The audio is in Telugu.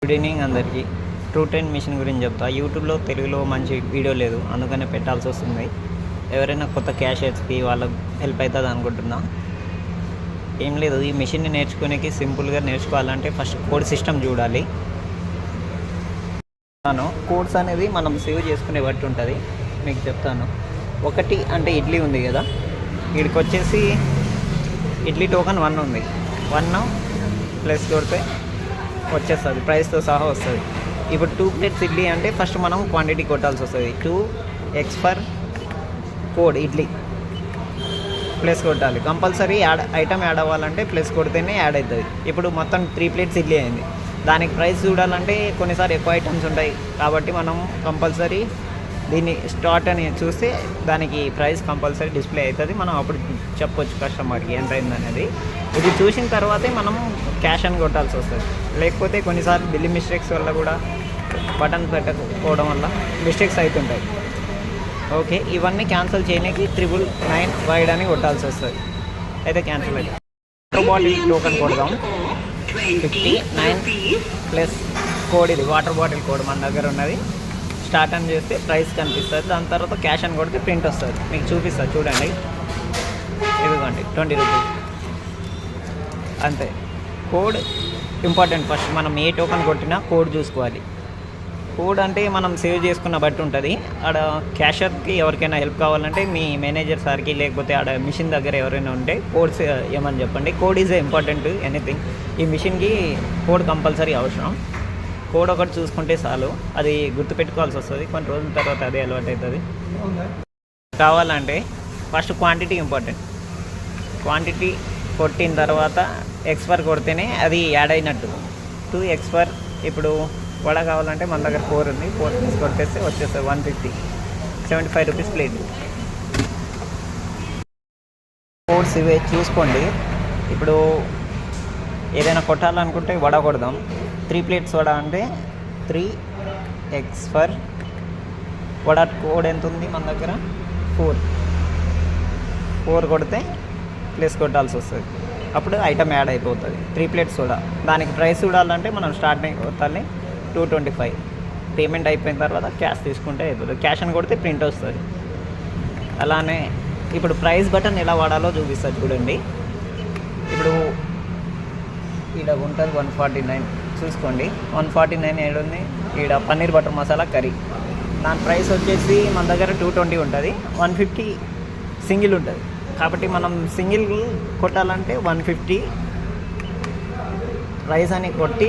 గుడ్ ఈవినింగ్ అందరికీ. ట్రూ ట్రెండ్ మిషన్ గురించి చెప్తా. యూట్యూబ్లో తెలుగులో మంచి వీడియో లేదు, అందుకనే పెట్టాల్సి వస్తుంది. ఎవరైనా కొత్త క్యాషియర్స్కి వాళ్ళకి హెల్ప్ అవుతుంది అనుకుంటున్నా. ఏం లేదు, ఈ మిషన్ని నేర్చుకునేకి సింపుల్గా నేర్చుకోవాలంటే ఫస్ట్ కోడ్ సిస్టమ్ చూడాలి. కోడ్స్ అనేది మనం సేవ్ చేసుకునే బట్టి ఉంటుంది. మీకు చెప్తాను. ఒకటి అంటే ఇడ్లీ ఉంది కదా, వీడికి వచ్చేసి ఇడ్లీ టోకన్ 1 ఉంది. 1 ప్లస్ కొడితే వచ్చేస్తుంది, ప్రైస్తో సహా వస్తుంది. ఇప్పుడు 2 ప్లేట్స్ ఇడ్లీ అంటే ఫస్ట్ మనం క్వాంటిటీ కొట్టాల్సి వస్తుంది. 2x for code idli plus కొట్టాలి. కంపల్సరీ ఐటమ్ యాడ్ అవ్వాలంటే ప్లస్ కొడితేనే యాడ్ అవుతుంది. ఇప్పుడు మొత్తం 3 ప్లేట్స్ ఇడ్లీ అయింది. దానికి ప్రైస్ చూడాలంటే కొన్నిసార్లు ఎక్కువ ఐటమ్స్ ఉంటాయి కాబట్టి మనం కంపల్సరీ దీన్ని స్టార్ట్ అని చూస్తే దానికి ప్రైస్ కంపల్సరీ డిస్ప్లే అవుతుంది. మనం అప్పుడు చెప్పొచ్చు కస్టమర్కి ఎంత అయిందనేది. ఇది చూసిన తర్వాతే మనం క్యాష్ అని కొట్టాల్సి వస్తుంది. లేకపోతే కొన్నిసార్లు బిల్లి మిస్టేక్స్ వల్ల కూడా బటన్ పెట్టకపోవడం వల్ల మిస్టేక్స్ అవుతుంటాయి. ఓకే, ఇవన్నీ క్యాన్సిల్ చేయడానికి 999 వైడ్ అని కొట్టాల్సి వస్తుంది. అయితే క్యాన్సిల్ అయితే వాటర్ బాటిల్ టోకెన్ కొడదాం. 59 ప్లస్ కోడ్, ఇది వాటర్ బాటిల్ కోడ్ మన దగ్గర ఉన్నది. స్టార్ట్ అని చేస్తే ప్రైస్ కనిపిస్తుంది. దాని తర్వాత క్యాష్ అని కొడితే ప్రింట్ వస్తుంది. మీకు చూపిస్తుంది చూడండి. ఇదిగోండి 20 రూపీస్ అంతే. Code important. ఫస్ట్ మనం ఏ టోకెన్ కొట్టినా కోడ్ చూసుకోవాలి. కోడ్ అంటే మనం సేవ్ చేసుకున్న బట్టి ఉంటుంది. ఆడ క్యాషర్కి ఎవరికైనా హెల్ప్ కావాలంటే మీ మేనేజర్ సార్కి, లేకపోతే ఆడ మిషన్ దగ్గర ఎవరైనా ఉంటే కోడ్స్ ఏమని చెప్పండి. Code is important anything. ఈ మిషన్కి కోడ్ కంపల్సరీ అవసరం. కోడ్ ఒకటి చూసుకుంటే చాలు, అది గుర్తుపెట్టుకోవాల్సి వస్తుంది. కొన్ని రోజుల తర్వాత అదే అలవాటు అవుతుంది. కావాలంటే ఫస్ట్ క్వాంటిటీ ఇంపార్టెంట్. క్వాంటిటీ కొట్టిన తర్వాత ఎక్స్పర్ కొడితేనే అది యాడ్ అయినట్టు. 2x ఫర్ ఇప్పుడు వడ కావాలంటే మన దగ్గర 4 ఉంది. 4 పీస్ కొట్టేస్తే వచ్చేస్తుంది 150, 75 రూపీస్ ప్లేట్. కోడ్స్ ఇవే చూసుకోండి. ఇప్పుడు ఏదైనా కొట్టాలనుకుంటే వడ కొడదాం. 3 ప్లేట్స్ వడ అంటే 3x ఫర్ వడ కోడ్ ఎంత ఉంది మన దగ్గర 4 కొడితే ప్లస్ కొట్టాల్సి వస్తుంది. అప్పుడు ఐటమ్ యాడ్ అయిపోతుంది. 3 ప్లేట్స్ వడ. దానికి ప్రైస్ చూడాలంటే మనం స్టార్టింగ్ కొట్టాలి 225. పేమెంట్ అయిపోయిన తర్వాత క్యాష్ తీసుకుంటే అయిపోతుంది. క్యాష్ అని కొడితే ప్రింట్ వస్తుంది. అలానే ఇప్పుడు ప్రైస్ బటన్ ఎలా వాడాలో చూపిస్తుంది చూడండి. ఇప్పుడు ఈడ ఉంటుంది 149 చూసుకోండి. 149 ఏడుంది. ఈడ పన్నీర్ బటర్ మసాలా కర్రీ. దాని ప్రైస్ వచ్చేసి మన దగ్గర 220 ఉంటుంది. 150 సింగిల్ ఉంటుంది. కాబట్టి మనం సింగిల్ కొట్టాలంటే 150 రైస్ అని కొట్టి